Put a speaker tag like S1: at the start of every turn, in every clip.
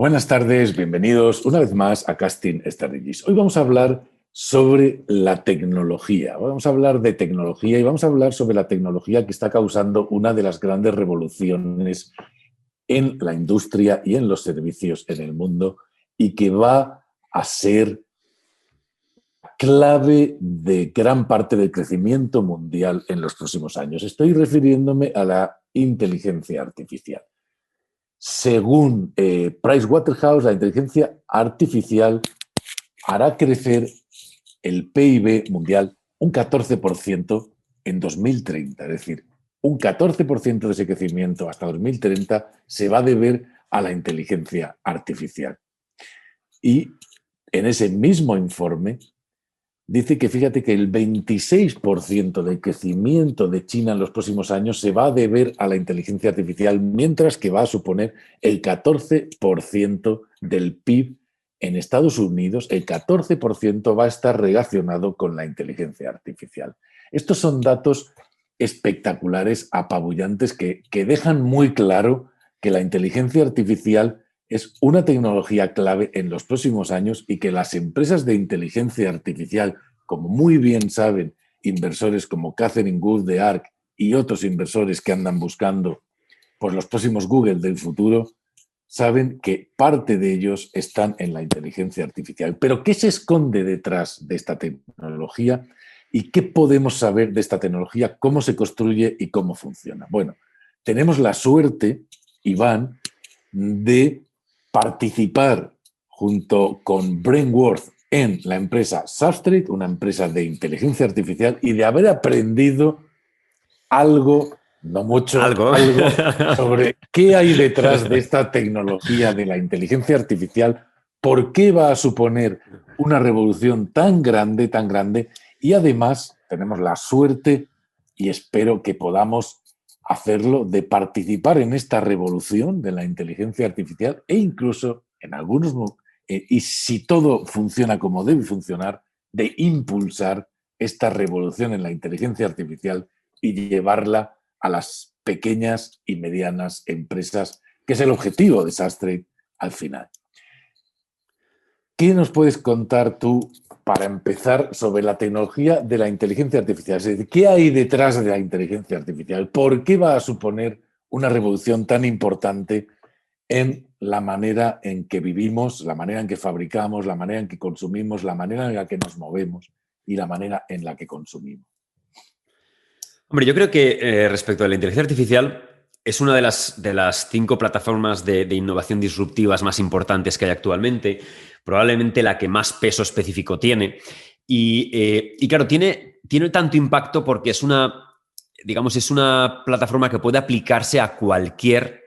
S1: Buenas tardes, bienvenidos una vez más a Casting Strategies. Hoy vamos a hablar sobre la tecnología. Vamos a hablar de tecnología y vamos a hablar sobre la tecnología que está causando una de las grandes revoluciones en la industria y en los servicios en el mundo y que va a ser clave de gran parte del crecimiento mundial en los próximos años. Estoy refiriéndome a la inteligencia artificial. Según Pricewaterhouse, la inteligencia artificial hará crecer el PIB mundial un 14% en 2030. Es decir, un 14% de ese crecimiento hasta 2030 se va a deber a la inteligencia artificial. Y en ese mismo informe dice que fíjate que el 26% del crecimiento de China en los próximos años se va a deber a la inteligencia artificial, mientras que va a suponer el 14% del PIB en Estados Unidos. El 14% va a estar relacionado con la inteligencia artificial. Estos son datos espectaculares, apabullantes, que dejan muy claro que la inteligencia artificial es una tecnología clave en los próximos años y que las empresas de inteligencia artificial, como muy bien saben inversores como Catherine Wood de ARK y otros inversores que andan buscando pues, los próximos Google del futuro, saben que parte de ellos están en la inteligencia artificial. Pero ¿qué se esconde detrás de esta tecnología? ¿Y qué podemos saber de esta tecnología? ¿Cómo se construye y cómo funciona? Bueno, tenemos la suerte, Iván, de participar junto con Brainworth en la empresa Substrate, una empresa de inteligencia artificial, y de haber aprendido algo, no mucho,
S2: Algo.
S1: algo sobre qué hay detrás de esta tecnología de la inteligencia artificial, por qué va a suponer una revolución tan grande, y además tenemos la suerte, y espero que podamos hacerlo, de participar en esta revolución de la inteligencia artificial e incluso en algunos, y si todo funciona como debe funcionar, de impulsar esta revolución en la inteligencia artificial y llevarla a las pequeñas y medianas empresas, que es el objetivo de Substrate al final. ¿Qué nos puedes contar tú para empezar sobre la tecnología de la inteligencia artificial? Es decir, ¿qué hay detrás de la inteligencia artificial? ¿Por qué va a suponer una revolución tan importante en la manera en que vivimos, la manera en que fabricamos, la manera en que consumimos, la manera en la que nos movemos y la manera en la que consumimos?
S2: Hombre, yo creo que respecto a la inteligencia artificial es una de las 5 plataformas de innovación disruptivas más importantes que hay actualmente, probablemente la que más peso específico tiene. Y claro, tiene tanto impacto porque es digamos, es una plataforma que puede aplicarse a cualquier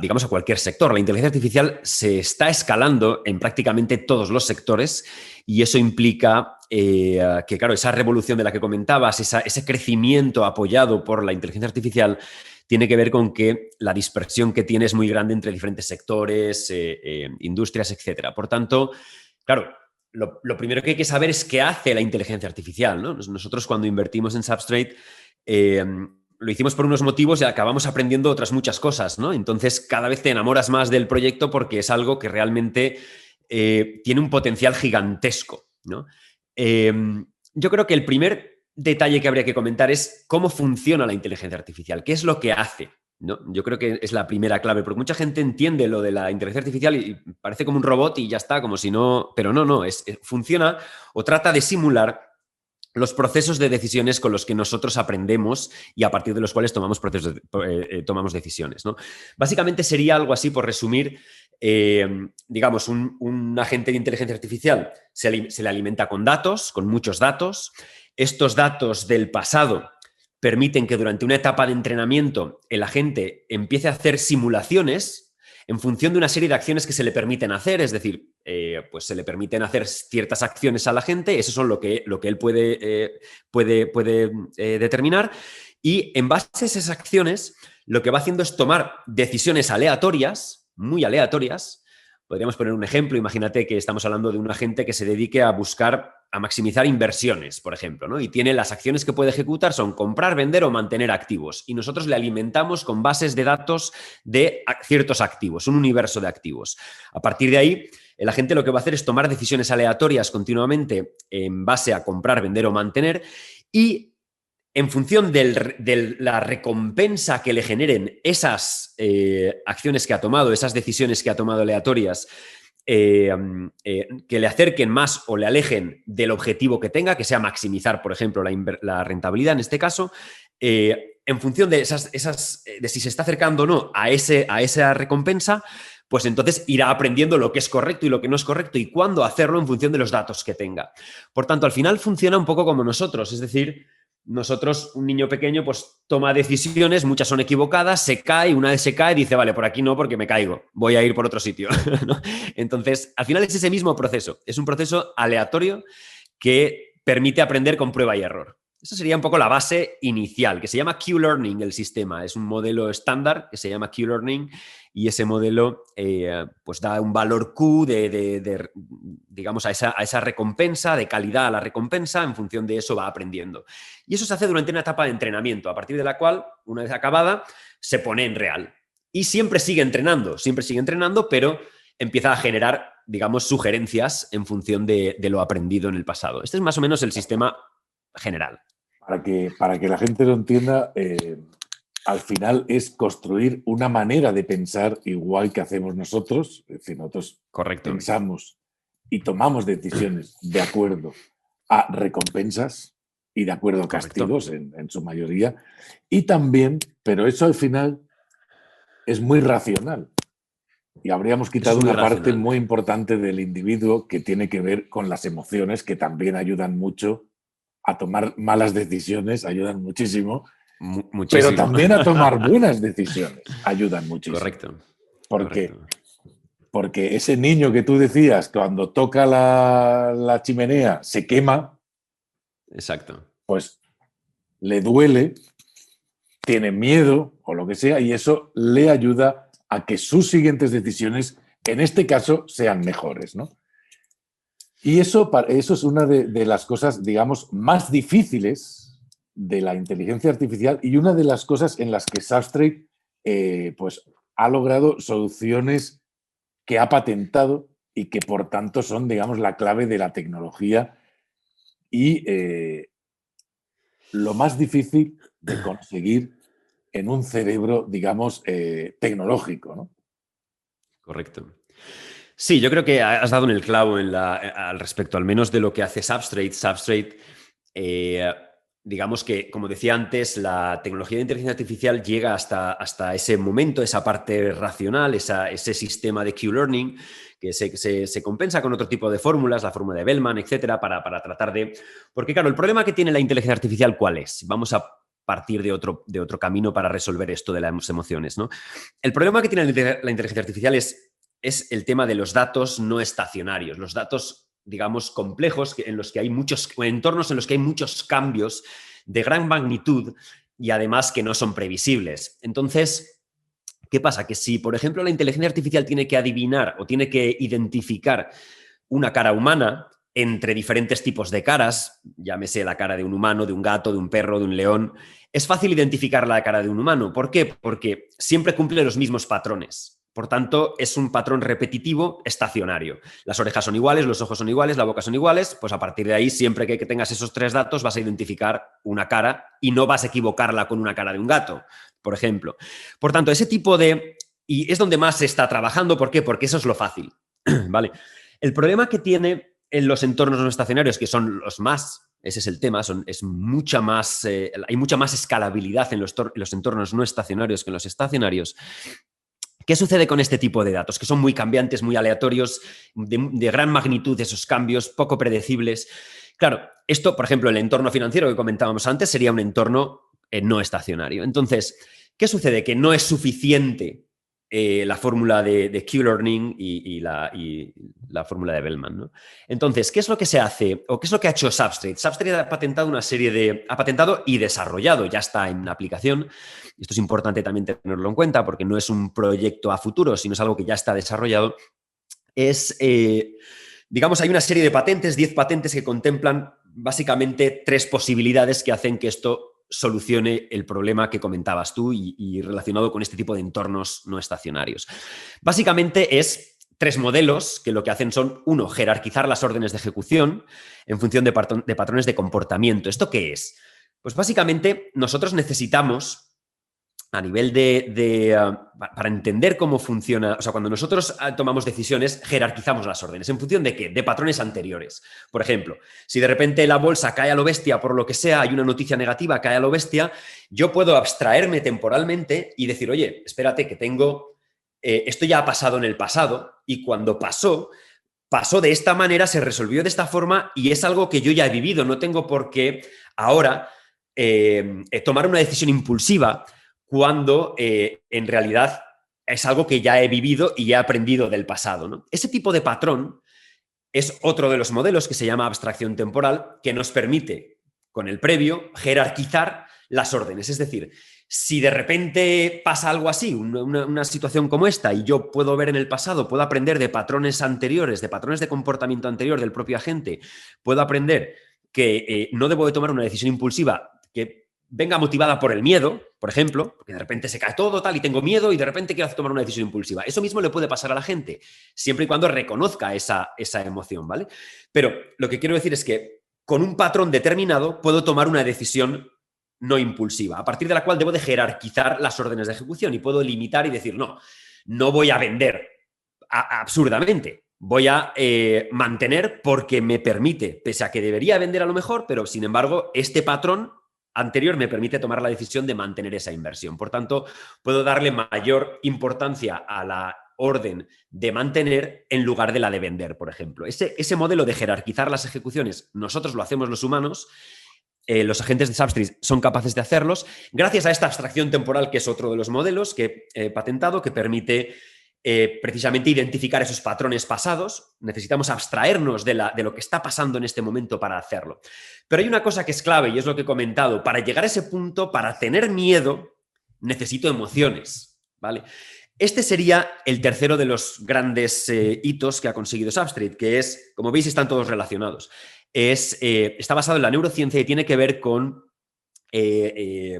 S2: digamos, a cualquier sector. La inteligencia artificial se está escalando en prácticamente todos los sectores y eso implica que, claro, esa revolución de la que comentabas, ese crecimiento apoyado por la inteligencia artificial, tiene que ver con que la dispersión que tiene es muy grande entre diferentes sectores, industrias, etc. Por tanto, claro, lo primero que hay que saber es qué hace la inteligencia artificial, ¿no? Nosotros cuando invertimos en Substrate, lo hicimos por unos motivos y acabamos aprendiendo otras muchas cosas, ¿no? Entonces, cada vez te enamoras más del proyecto porque es algo que realmente tiene un potencial gigantesco, ¿no? Yo creo que el primer detalle que habría que comentar es cómo funciona la inteligencia artificial, qué es lo que hace, ¿no? Yo creo que es la primera clave, porque mucha gente entiende lo de la inteligencia artificial y parece como un robot y ya está, como si no... Pero no, funciona o trata de simular los procesos de decisiones con los que nosotros aprendemos y a partir de los cuales tomamos decisiones, ¿no? Básicamente sería algo así, por resumir, digamos, un agente de inteligencia artificial se le alimenta con datos, con muchos datos. Estos datos del pasado permiten que durante una etapa de entrenamiento el agente empiece a hacer simulaciones en función de una serie de acciones que se le permiten hacer, es decir, pues se le permiten hacer ciertas acciones a la gente, eso son lo que él puede determinar, y en base a esas acciones lo que va haciendo es tomar decisiones aleatorias, muy aleatorias. Podríamos poner un ejemplo, imagínate que estamos hablando de un agente que se dedique a buscar a maximizar inversiones, por ejemplo, ¿no? Y tiene las acciones que puede ejecutar son comprar, vender o mantener activos. Y nosotros le alimentamos con bases de datos de ciertos activos, un universo de activos. A partir de ahí, el agente lo que va a hacer es tomar decisiones aleatorias continuamente en base a comprar, vender o mantener, y en función de la recompensa que le generen esas acciones que ha tomado, esas decisiones que ha tomado aleatorias, que le acerquen más o le alejen del objetivo que tenga, que sea maximizar, por ejemplo, la rentabilidad en este caso, en función de de si se está acercando o no a esa recompensa, pues entonces irá aprendiendo lo que es correcto y lo que no es correcto y cuándo hacerlo en función de los datos que tenga. Por tanto, al final funciona un poco como nosotros, es decir, nosotros, un niño pequeño, pues toma decisiones, muchas son equivocadas, se cae, una vez se cae, dice, vale, por aquí no porque me caigo, voy a ir por otro sitio, ¿no? Entonces, al final es ese mismo proceso, es un proceso aleatorio que permite aprender con prueba y error. Esa sería un poco la base inicial, que se llama Q-Learning el sistema. Es un modelo estándar que se llama Q-Learning y ese modelo pues da un valor Q digamos, a esa recompensa, de calidad a la recompensa, en función de eso va aprendiendo. Y eso se hace durante una etapa de entrenamiento, a partir de la cual, una vez acabada, se pone en real. Y siempre sigue entrenando, pero empieza a generar, digamos, sugerencias en función de lo aprendido en el pasado. Este es más o menos el sistema general.
S1: Para que la gente lo entienda, al final es construir una manera de pensar igual que hacemos nosotros. Es decir, nosotros pensamos y tomamos decisiones de acuerdo a recompensas y de acuerdo a castigos en su mayoría. Y también, pero eso al final es muy racional. Y habríamos quitado una parte muy importante del individuo que tiene que ver con las emociones, que también ayudan mucho a tomar malas decisiones, ayudan muchísimo, pero también a tomar buenas decisiones, ayudan muchísimo.
S2: Correcto.
S1: Porque ese niño que tú decías, cuando toca la chimenea, se quema.
S2: Exacto.
S1: Pues le duele, tiene miedo o lo que sea, y eso le ayuda a que sus siguientes decisiones, en este caso, sean mejores, ¿no? Y eso es una de las cosas, digamos, más difíciles de la inteligencia artificial y una de las cosas en las que Substrate pues, ha logrado soluciones que ha patentado y que, por tanto, son, digamos, la clave de la tecnología y lo más difícil de conseguir en un cerebro, digamos, tecnológico, ¿no?
S2: Correcto. Sí, yo creo que has dado en el clavo al respecto, al menos de lo que hace Substrate. Substrate, digamos que, como decía antes, la tecnología de inteligencia artificial llega hasta ese momento, esa parte racional, ese sistema de Q-Learning, que se compensa con otro tipo de fórmulas, la fórmula de Bellman, etcétera, para tratar de... Porque, claro, el problema que tiene la inteligencia artificial, ¿cuál es? Vamos a partir de otro camino para resolver esto de las emociones, ¿no? El problema que tiene la inteligencia artificial es el tema de los datos no estacionarios, los datos, digamos, complejos, en los que hay entornos en los que hay muchos cambios de gran magnitud y además que no son previsibles. Entonces, ¿qué pasa? Que si, por ejemplo, la inteligencia artificial tiene que adivinar o tiene que identificar una cara humana entre diferentes tipos de caras, llámese la cara de un humano, de un gato, de un perro, de un león, es fácil identificar la cara de un humano. ¿Por qué? Porque siempre cumple los mismos patrones. Por tanto, es un patrón repetitivo estacionario. Las orejas son iguales, los ojos son iguales, la boca son iguales, pues a partir de ahí, siempre que tengas esos tres datos, vas a identificar una cara y no vas a equivocarla con una cara de un gato, por ejemplo. Por tanto, ese tipo de... Y es donde más se está trabajando. ¿Por qué? Porque eso es lo fácil. ¿Vale? El problema que tiene en los entornos no estacionarios, que son los más... Ese es el tema, hay mucha más escalabilidad en los entornos no estacionarios que en los estacionarios. ¿Qué sucede con este tipo de datos? Que son muy cambiantes, muy aleatorios, de gran magnitud esos cambios, poco predecibles. Claro, esto, por ejemplo, el entorno financiero que comentábamos antes sería un entorno no estacionario. Entonces, ¿qué sucede? Que no es suficiente la fórmula de Q-Learning y la fórmula de Bellman, ¿no? Entonces, ¿qué es lo que se hace? ¿O qué es lo que ha hecho Substrate? Substrate ha patentado ha patentado y desarrollado, ya está en aplicación. Esto es importante también tenerlo en cuenta porque no es un proyecto a futuro, sino es algo que ya está desarrollado. Es, digamos, hay una serie de patentes, 10 patentes que contemplan básicamente 3 posibilidades que hacen que esto solucione el problema que comentabas tú y relacionado con este tipo de entornos no estacionarios. Básicamente es 3 modelos que lo que hacen son, 1, jerarquizar las órdenes de ejecución en función de patrones de comportamiento. ¿Esto qué es? Pues básicamente nosotros necesitamos, a nivel para entender cómo funciona, o sea, cuando nosotros tomamos decisiones, jerarquizamos las órdenes. ¿En función de qué? De patrones anteriores. Por ejemplo, si de repente la bolsa cae a lo bestia por lo que sea, hay una noticia negativa, cae a lo bestia, yo puedo abstraerme temporalmente y decir, oye, espérate, que tengo, esto ya ha pasado en el pasado y cuando pasó de esta manera, se resolvió de esta forma y es algo que yo ya he vivido. No tengo por qué ahora tomar una decisión impulsiva cuando en realidad es algo que ya he vivido y ya he aprendido del pasado, ¿no? Ese tipo de patrón es otro de los modelos que se llama abstracción temporal, que nos permite, con el previo, jerarquizar las órdenes. Es decir, si de repente pasa algo así, una situación como esta, y yo puedo ver en el pasado, puedo aprender de patrones anteriores, de patrones de comportamiento anterior del propio agente, puedo aprender que no debo de tomar una decisión impulsiva que venga motivada por el miedo, por ejemplo, porque de repente se cae todo tal y tengo miedo y de repente quiero tomar una decisión impulsiva. Eso mismo le puede pasar a la gente, siempre y cuando reconozca esa emoción, ¿vale? Pero lo que quiero decir es que con un patrón determinado puedo tomar una decisión no impulsiva, a partir de la cual debo de jerarquizar las órdenes de ejecución y puedo limitar y decir, no voy a vender absurdamente, voy a mantener porque me permite, pese a que debería vender a lo mejor, pero sin embargo este patrón anterior me permite tomar la decisión de mantener esa inversión. Por tanto, puedo darle mayor importancia a la orden de mantener en lugar de la de vender, por ejemplo. Ese modelo de jerarquizar las ejecuciones, nosotros lo hacemos los humanos, los agentes de Substrate son capaces de hacerlos gracias a esta abstracción temporal, que es otro de los modelos que he patentado, que permite precisamente identificar esos patrones pasados. Necesitamos abstraernos de lo que está pasando en este momento para hacerlo. Pero hay una cosa que es clave y es lo que he comentado. Para llegar a ese punto, para tener miedo, necesito emociones, ¿vale? Este sería el tercero de los grandes hitos que ha conseguido Substrate, que es, como veis, están todos relacionados. Está basado en la neurociencia y tiene que ver con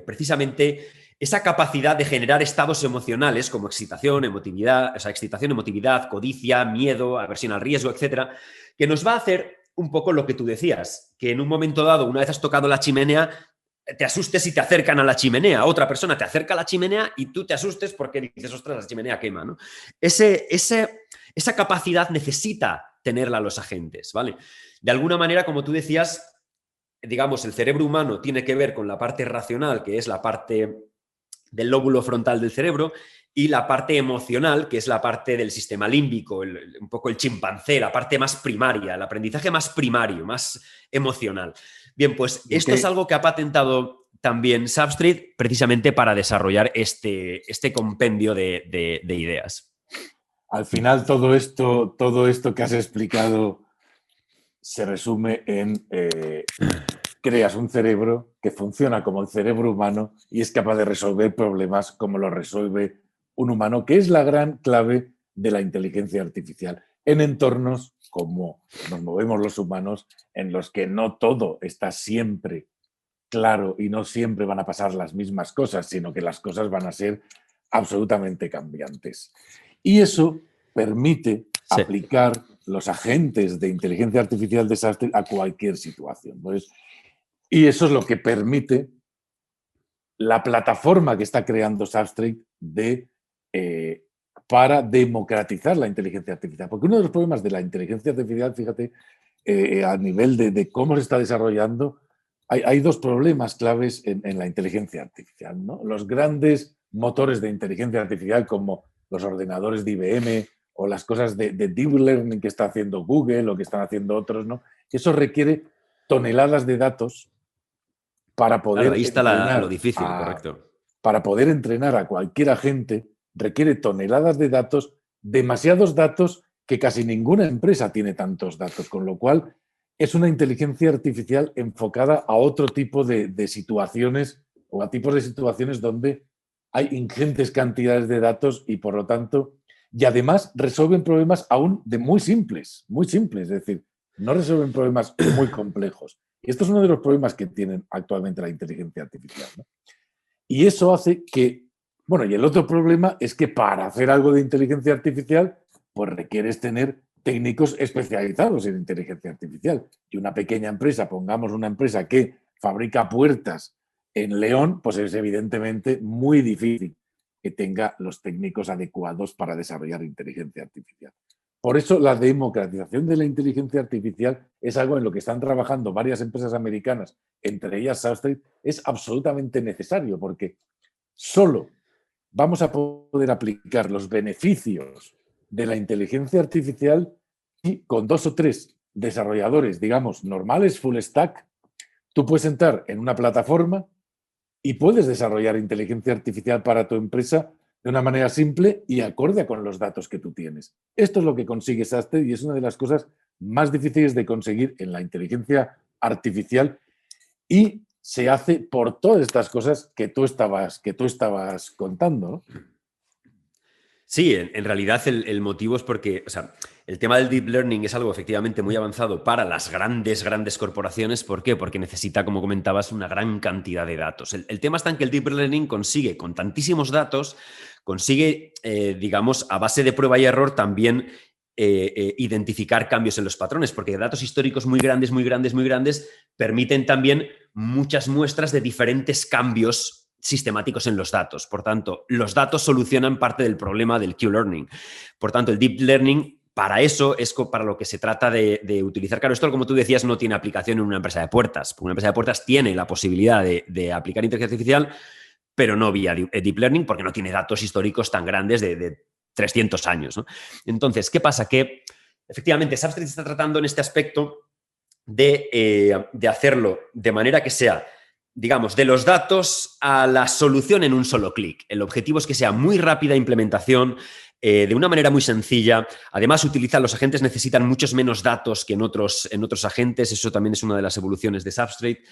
S2: precisamente esa capacidad de generar estados emocionales como excitación, emotividad, codicia, miedo, aversión al riesgo, etcétera, que nos va a hacer un poco lo que tú decías, que en un momento dado, una vez has tocado la chimenea, te asustes si te acercan a la chimenea, otra persona te acerca a la chimenea y tú te asustes porque dices, ostras, la chimenea quema, ¿no? Esa capacidad necesita tenerla los agentes, ¿vale? De alguna manera, como tú decías, digamos, el cerebro humano tiene que ver con la parte racional, que es la parte del lóbulo frontal del cerebro, y la parte emocional, que es la parte del sistema límbico, un poco el chimpancé, la parte más primaria, el aprendizaje más primario, más emocional. Bien, pues esto es algo que ha patentado también Substrate precisamente para desarrollar este compendio de ideas.
S1: Al final todo esto que has explicado se resume en creas un cerebro que funciona como el cerebro humano y es capaz de resolver problemas como lo resuelve un humano, que es la gran clave de la inteligencia artificial en entornos como nos movemos los humanos, en los que no todo está siempre claro y no siempre van a pasar las mismas cosas, sino que las cosas van a ser absolutamente cambiantes. Y eso permite aplicar los agentes de inteligencia artificial de Substrate a cualquier situación. Pues, y eso es lo que permite la plataforma que está creando Substrate para democratizar la inteligencia artificial. Porque uno de los problemas de la inteligencia artificial, fíjate, a nivel de cómo se está desarrollando, hay dos problemas claves en la inteligencia artificial, ¿no? Los grandes motores de inteligencia artificial como los ordenadores de IBM o las cosas de Deep Learning que está haciendo Google o que están haciendo otros, ¿no? Eso requiere toneladas de datos para poder
S2: claro, ahí está lo difícil, correcto.
S1: Para poder entrenar a cualquier agente requiere toneladas de datos, demasiados datos que casi ninguna empresa tiene tantos datos, con lo cual es una inteligencia artificial enfocada a otro tipo de situaciones o a tipos de situaciones donde hay ingentes cantidades de datos y por lo tanto Y además resuelven problemas aún de muy simples, es decir, no resuelven problemas muy complejos. Y esto es uno de los problemas que tienen actualmente la inteligencia artificial, ¿no? Y eso hace que, bueno, y el otro problema es que para hacer algo de inteligencia artificial, pues requieres tener técnicos especializados en inteligencia artificial. Y una pequeña empresa, pongamos una empresa que fabrica puertas en León, pues es evidentemente muy difícil que tenga los técnicos adecuados para desarrollar inteligencia artificial. Por eso la democratización de la inteligencia artificial es algo en lo que están trabajando varias empresas americanas, entre ellas Substrate, es absolutamente necesario porque solo vamos a poder aplicar los beneficios de la inteligencia artificial y con 2 o 3 desarrolladores, digamos, normales, full stack, tú puedes entrar en una plataforma y puedes desarrollar inteligencia artificial para tu empresa de una manera simple y acorde con los datos que tú tienes. Esto es lo que consigue SASTE y es una de las cosas más difíciles de conseguir en la inteligencia artificial y se hace por todas estas cosas que tú estabas contando, ¿no?
S2: Sí, en realidad el motivo es porque, o sea, el tema del deep learning es algo efectivamente muy avanzado para las grandes corporaciones. ¿Por qué? Porque necesita, como comentabas, una gran cantidad de datos. El tema está en que el deep learning consigue, con tantísimos datos, consigue, digamos, a base de prueba y error también identificar cambios en los patrones, porque datos históricos muy grandes permiten también muchas muestras de diferentes cambios sistemáticos en los datos. Por tanto, los datos solucionan parte del problema del Q-learning. Por tanto, el deep learning, para eso es para lo que se trata de utilizar. Claro, esto, como tú decías, no tiene aplicación en una empresa de puertas. Porque una empresa de puertas tiene la posibilidad de aplicar inteligencia artificial, pero no vía deep learning, porque no tiene datos históricos tan grandes de 300 años, ¿no? Entonces, ¿qué pasa? Que efectivamente Substrate está tratando en este aspecto de hacerlo de manera que sea, digamos, de los datos a la solución en un solo clic. El objetivo es que sea muy rápida implementación, de una manera muy sencilla. Además, los agentes necesitan muchos menos datos que en otros agentes. Eso también es una de las evoluciones de Substrate.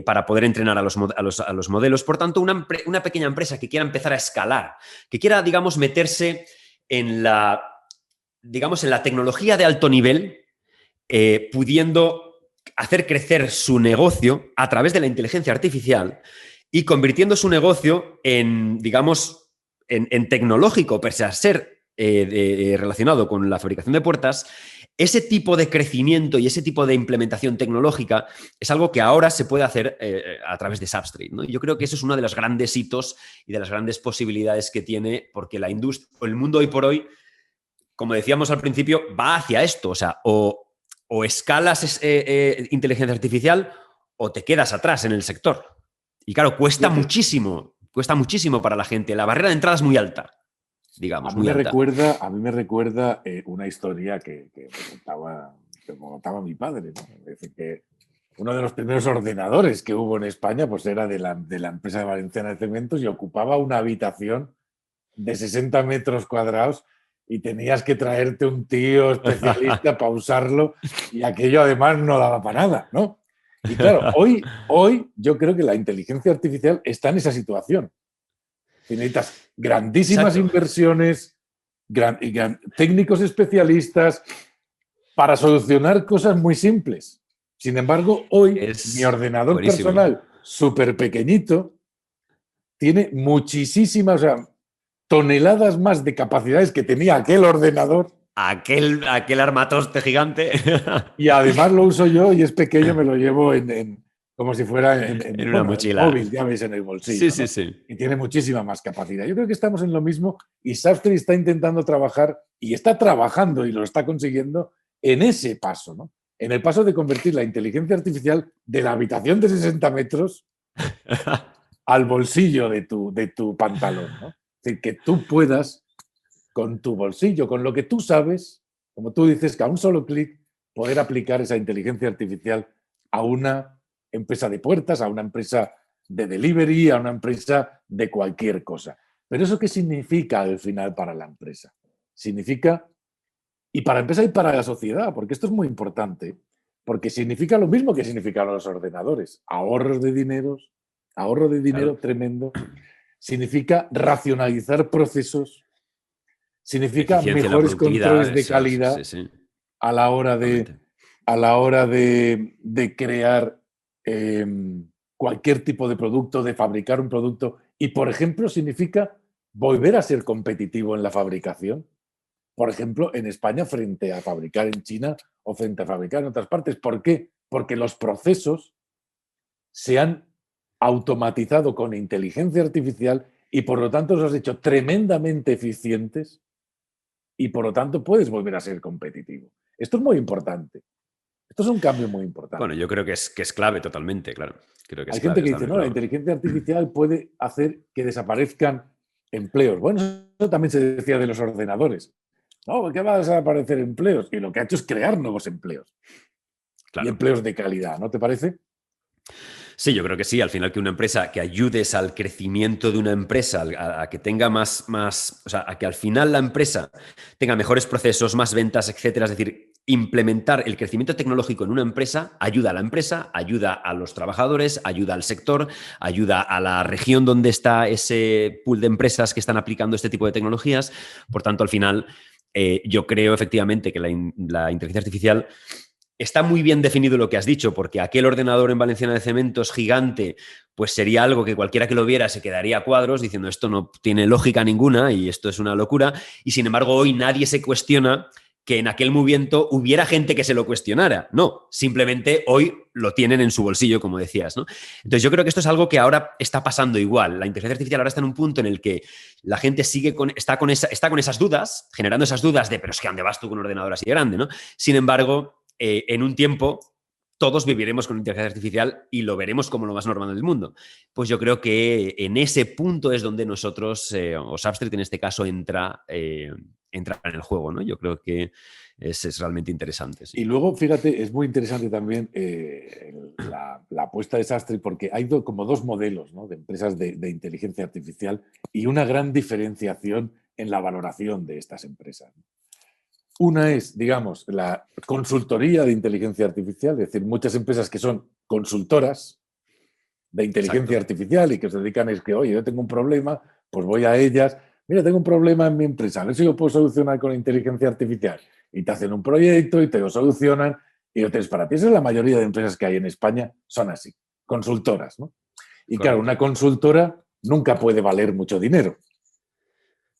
S2: Para poder entrenar a los modelos. Por tanto, una pequeña empresa que quiera empezar a escalar, que quiera, digamos, meterse en digamos, en la tecnología de alto nivel, pudiendo hacer crecer su negocio a través de la inteligencia artificial y convirtiendo su negocio en, digamos, en tecnológico, pese a ser relacionado con la fabricación de puertas. Ese tipo de crecimiento y ese tipo de implementación tecnológica es algo que ahora se puede hacer a través de Substrate, ¿no? Yo creo que eso es uno de los grandes hitos y de las grandes posibilidades que tiene, porque la industria, el mundo hoy por hoy, como decíamos al principio, va hacia esto. O sea, o escalas inteligencia artificial o te quedas atrás en el sector. Y claro, cuesta muchísimo para la gente. La barrera de entrada es muy alta, digamos, muy alta.
S1: A mí me recuerda una historia que me contaba mi padre, ¿no? Es decir, que uno de los primeros ordenadores que hubo en España pues era de la empresa de Valenciana de Cementos y ocupaba una habitación de 60 metros cuadrados y tenías que traerte un tío especialista para usarlo y aquello además no daba para nada, ¿no? Y claro, hoy yo creo que la inteligencia artificial está en esa situación. Necesitas grandísimas inversiones, técnicos especialistas para solucionar cosas muy simples. Sin embargo, hoy mi ordenador personal súper pequeñito tiene muchísimas, o sea, toneladas más de capacidades que tenía aquel ordenador.
S2: Aquel armatoste gigante.
S1: Y además lo uso yo y es pequeño, me lo llevo como si fuera
S2: en una mochila.
S1: El móvil, ya veis, en el bolsillo.
S2: Sí,
S1: ¿no?
S2: sí.
S1: Y tiene muchísima más capacidad. Yo creo que estamos en lo mismo y Substrate está intentando trabajar y está trabajando y lo está consiguiendo en ese paso, ¿no? En el paso de convertir la inteligencia artificial de la habitación de 60 metros al bolsillo de tu pantalón, ¿no? Es decir, que tú puedas, con tu bolsillo, con lo que tú sabes, como tú dices, que a un solo clic poder aplicar esa inteligencia artificial a una empresa de puertas, a una empresa de delivery, a una empresa de cualquier cosa. Pero ¿eso qué significa al final para la empresa? Significa, y para la empresa y para la sociedad, porque esto es muy importante, porque significa lo mismo que significaron los ordenadores, ahorro de dinero claro. Tremendo, significa racionalizar procesos, significa
S2: eficiencia y la
S1: mejores
S2: productividad.
S1: controles de calidad a la hora de crear cualquier tipo de producto, de fabricar un producto. Y, por ejemplo, significa volver a ser competitivo en la fabricación. Por ejemplo, en España frente a fabricar en China o frente a fabricar en otras partes. ¿Por qué? Porque los procesos se han automatizado con inteligencia artificial y por lo tanto los has hecho tremendamente eficientes y por lo tanto puedes volver a ser competitivo. Esto es muy importante. Esto es un cambio muy importante.
S2: Bueno, yo creo que es clave totalmente, claro. Creo que es
S1: Hay
S2: clave,
S1: gente que dice, no, la inteligencia artificial puede hacer que desaparezcan empleos. Bueno, eso también se decía de los ordenadores. No, ¿qué va a desaparecer empleos? Y lo que ha hecho es crear nuevos empleos.
S2: Claro.
S1: Y empleos de calidad, ¿no te parece?
S2: Sí, yo creo que sí. Al final que una empresa, que ayudes al crecimiento de una empresa, a que tenga más, o sea, a que al final la empresa tenga mejores procesos, más ventas, etcétera. Es decir, implementar el crecimiento tecnológico en una empresa ayuda a la empresa, ayuda a los trabajadores, ayuda al sector, ayuda a la región donde está ese pool de empresas que están aplicando este tipo de tecnologías. Por tanto, al final, yo creo efectivamente que la inteligencia artificial está muy bien definido lo que has dicho, porque aquel ordenador en Valenciana de Cementos gigante, pues sería algo que cualquiera que lo viera se quedaría a cuadros diciendo esto no tiene lógica ninguna y esto es una locura. Y sin embargo, hoy nadie se cuestiona que en aquel movimiento hubiera gente que se lo cuestionara. No, simplemente hoy lo tienen en su bolsillo, como decías, ¿no? Entonces yo creo que esto es algo que ahora está pasando igual. La inteligencia artificial ahora está en un punto en el que la gente está con esas dudas, generando esas dudas de, pero es que ¿dónde vas tú con un ordenador así de grande, ¿no? Sin embargo, en un tiempo todos viviremos con inteligencia artificial y lo veremos como lo más normal del mundo. Pues yo creo que en ese punto es donde nosotros, o Substrate en este caso, entra en el juego, ¿no? Yo creo que es realmente interesante. Sí.
S1: Y luego, fíjate, es muy interesante también la apuesta de Substrate porque hay como dos modelos, ¿no?, de empresas de inteligencia artificial y una gran diferenciación en la valoración de estas empresas. Una es, digamos, la consultoría de inteligencia artificial, es decir, muchas empresas que son consultoras de inteligencia artificial y que se dedican es que, oye, yo tengo un problema, pues voy a ellas, mira, tengo un problema en mi empresa, a ver si lo puedo solucionar con inteligencia artificial. Y te hacen un proyecto y te lo solucionan y lo tienes para ti. Esa es la mayoría de empresas que hay en España, son así, consultoras, ¿no? Y claro, una consultora nunca puede valer mucho dinero.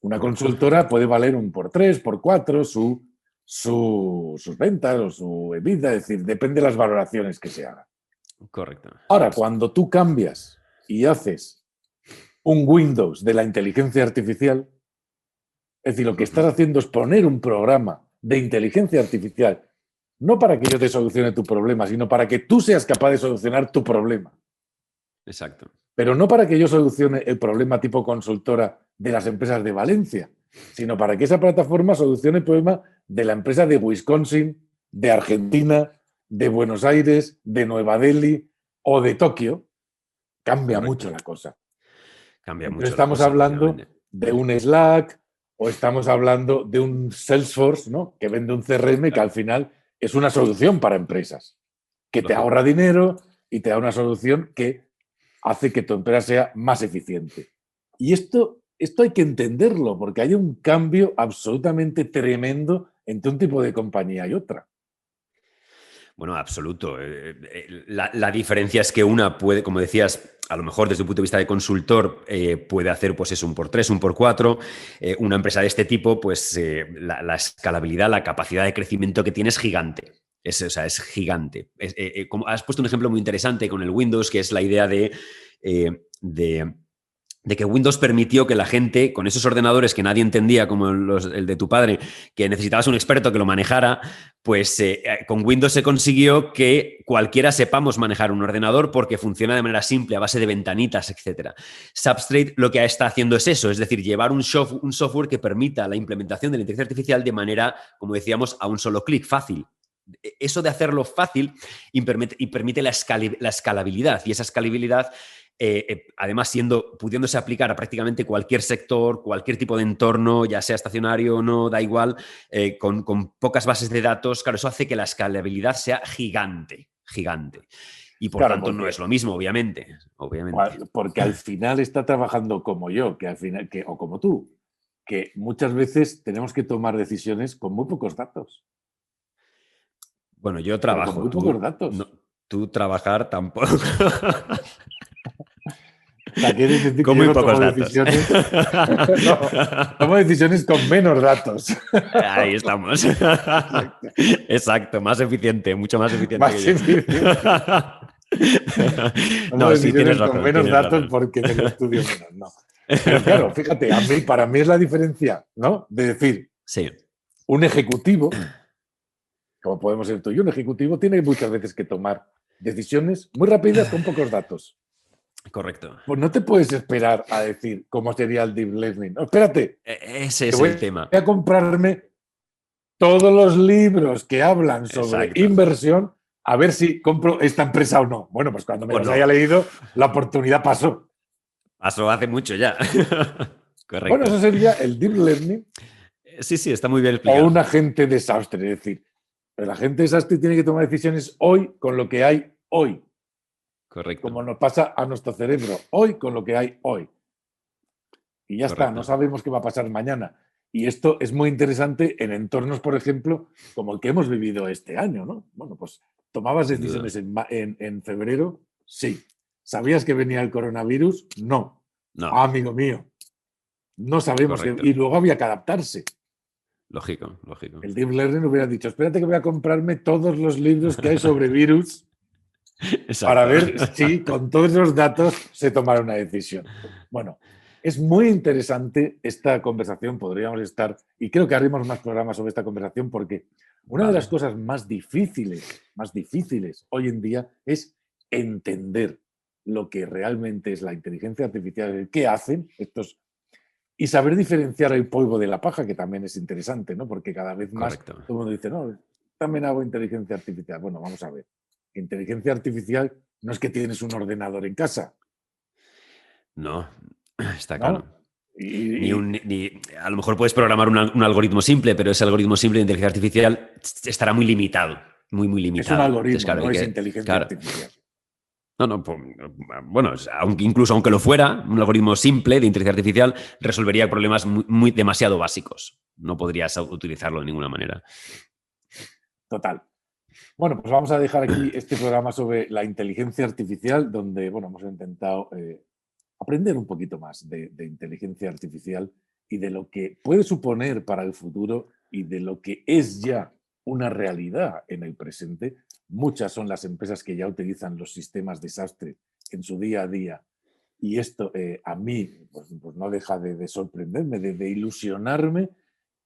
S1: Una consultora puede valer un por 3, por 4, sus ventas o su EBITDA, es decir, depende de las valoraciones que se hagan.
S2: Correcto.
S1: Ahora, cuando tú cambias y haces un Windows de la inteligencia artificial, es decir, lo que estás haciendo es poner un programa de inteligencia artificial, no para que yo te solucione tu problema, sino para que tú seas capaz de solucionar tu problema.
S2: Exacto.
S1: Pero no para que yo solucione el problema tipo consultora de las empresas de Valencia, sino para que esa plataforma solucione el problema de la empresa de Wisconsin, de Argentina, de Buenos Aires, de Nueva Delhi o de Tokio. Cambia mucho la cosa.
S2: Cambia
S1: Entonces
S2: mucho la
S1: estamos
S2: cosa,
S1: hablando de un Slack o estamos hablando de un Salesforce, ¿no?, que vende un CRM que al final es una solución para empresas, que te ahorra dinero y te da una solución que hace que tu empresa sea más eficiente. Y esto hay que entenderlo, porque hay un cambio absolutamente tremendo entre un tipo de compañía y otra.
S2: Bueno, absoluto. La diferencia es que una puede, como decías, a lo mejor desde un punto de vista de consultor, puede hacer pues eso, un por 3, un por 4. Una empresa de este tipo, pues la escalabilidad, la capacidad de crecimiento que tiene es gigante. O sea, es gigante. Como has puesto un ejemplo muy interesante con el Windows, que es la idea de que Windows permitió que la gente, con esos ordenadores que nadie entendía, como el de tu padre, que necesitabas un experto que lo manejara, pues con Windows se consiguió que cualquiera sepamos manejar un ordenador porque funciona de manera simple, a base de ventanitas, etc. Substrate lo que está haciendo es eso, es decir, llevar un software que permita la implementación de la inteligencia artificial de manera, como decíamos, a un solo clic, fácil. Eso de hacerlo fácil y permite la escalabilidad, y esa escalabilidad además pudiéndose aplicar a prácticamente cualquier sector, cualquier tipo de entorno, ya sea estacionario o no, da igual, con pocas bases de datos, claro, eso hace que la escalabilidad sea gigante, gigante. Y por tanto no es lo mismo, obviamente.
S1: Porque al final está trabajando como yo, o como tú, que muchas veces tenemos que tomar decisiones con muy pocos datos.
S2: Bueno, yo
S1: Pero con
S2: trabajo.
S1: muy pocos datos.
S2: Tú trabajar tampoco.
S1: O sea, quieres decir
S2: Con
S1: que yo
S2: muy
S1: no
S2: pocos
S1: tomo
S2: datos.
S1: decisiones. No, tomo decisiones con menos datos.
S2: Ahí estamos. Exacto, más eficiente, mucho más eficiente
S1: Más
S2: que yo.
S1: eficiente. Tomo
S2: No, sí, tienes
S1: decisiones con
S2: razón,
S1: menos
S2: tienes
S1: datos
S2: razón.
S1: porque me lo estudio menos. No. Pero claro, fíjate, para mí es la diferencia, ¿no? De decir,
S2: Sí,
S1: un ejecutivo, como podemos ser tú y yo, un ejecutivo tiene muchas veces que tomar decisiones muy rápidas con pocos datos.
S2: correcto.
S1: Pues no te puedes esperar a decir cómo sería el deep learning. No, espérate,
S2: Ese
S1: que
S2: es el tema.
S1: voy a comprarme todos los libros que hablan sobre
S2: Exacto.
S1: inversión a ver si compro esta empresa o no. Bueno, pues cuando me
S2: O
S1: los
S2: no.
S1: haya leído, la oportunidad pasó.
S2: Pasó hace mucho ya.
S1: Bueno, eso
S2: Correcto.
S1: sería el deep learning
S2: Sí, sí, está muy bien
S1: o un
S2: explicado.
S1: agente desastre. Es decir, el agente desastre tiene que tomar decisiones hoy con lo que hay hoy, como
S2: Correcto,
S1: nos pasa a nuestro cerebro, hoy con lo que hay hoy. Y ya está, no
S2: correcto.
S1: sabemos qué va a pasar mañana. Y esto es muy interesante en entornos, por ejemplo, como el que hemos vivido este año, ¿no? Bueno, pues tomabas
S2: Sin duda.
S1: decisiones en febrero, sí. ¿Sabías que venía el coronavirus? No.
S2: No,
S1: Ah, amigo mío, no sabemos que...
S2: correcto.
S1: Y luego había que adaptarse.
S2: Lógico, lógico.
S1: El deep learning hubiera dicho, espérate que voy a comprarme todos los libros que hay sobre virus para
S2: Exacto.
S1: ver si con todos los datos se tomara una decisión. Bueno, es muy interesante esta conversación, podríamos estar, y creo que haremos más programas sobre esta conversación porque una de las
S2: Vale,
S1: cosas más difíciles hoy en día es entender lo que realmente es la inteligencia artificial, qué hacen estos, y saber diferenciar el polvo de la paja, que también es interesante, ¿no? Porque cada vez más
S2: correcto.
S1: todo el mundo dice, no, también hago inteligencia artificial. Bueno, vamos a ver. Inteligencia artificial no es que tienes un ordenador en casa,
S2: No, está claro.
S1: ¿no?
S2: A lo mejor puedes programar un algoritmo simple, pero ese algoritmo simple de inteligencia artificial estará muy limitado, muy, muy
S1: Es un
S2: limitado. Entonces,
S1: algoritmo,
S2: claro,
S1: no es inteligencia
S2: claro.
S1: artificial.
S2: No, no, bueno, incluso aunque lo fuera, un algoritmo simple de inteligencia artificial resolvería problemas demasiado básicos. No podrías utilizarlo de ninguna manera.
S1: Total. Bueno, pues vamos a dejar aquí este programa sobre la inteligencia artificial, donde, bueno, hemos intentado aprender un poquito más de inteligencia artificial y de lo que puede suponer para el futuro y de lo que es ya una realidad en el presente. Muchas son las empresas que ya utilizan los sistemas desastre en su día a día y esto a mí pues no deja de sorprenderme, de ilusionarme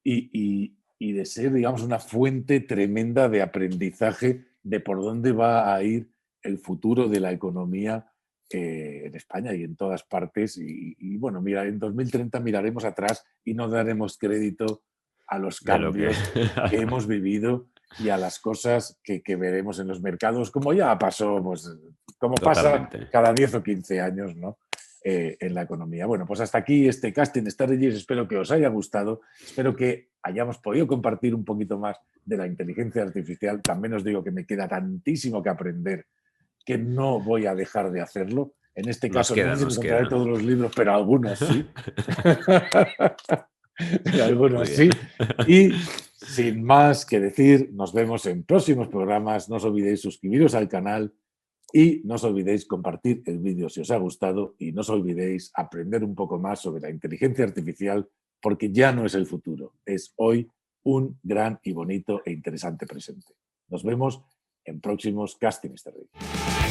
S1: y de ser, digamos, una fuente tremenda de aprendizaje de por dónde va a ir el futuro de la economía en España y en todas partes. Y bueno, mira, en 2030 miraremos atrás y no daremos crédito a los
S2: De lo que...
S1: cambios que hemos vivido y a las cosas que veremos en los mercados, como ya pasó, pues, como pasa
S2: Totalmente.
S1: cada 10 o 15 años, ¿no? En la economía. Bueno, pues hasta aquí este casting Strategies. Espero que os haya gustado. Espero que hayamos podido compartir un poquito más de la inteligencia artificial. También os digo que me queda tantísimo que aprender que no voy a dejar de hacerlo. En este caso, no sé si me
S2: Nos
S1: encontraré
S2: queda.
S1: todos los libros, pero algunos sí. Pero
S2: Muy
S1: algunos
S2: bien.
S1: sí. Y sin más que decir, nos vemos en próximos programas. No os olvidéis suscribiros al canal y no os olvidéis compartir el vídeo si os ha gustado y no os olvidéis aprender un poco más sobre la inteligencia artificial porque ya no es el futuro, es hoy un gran y bonito e interesante presente. Nos vemos en próximos Casting Strategies.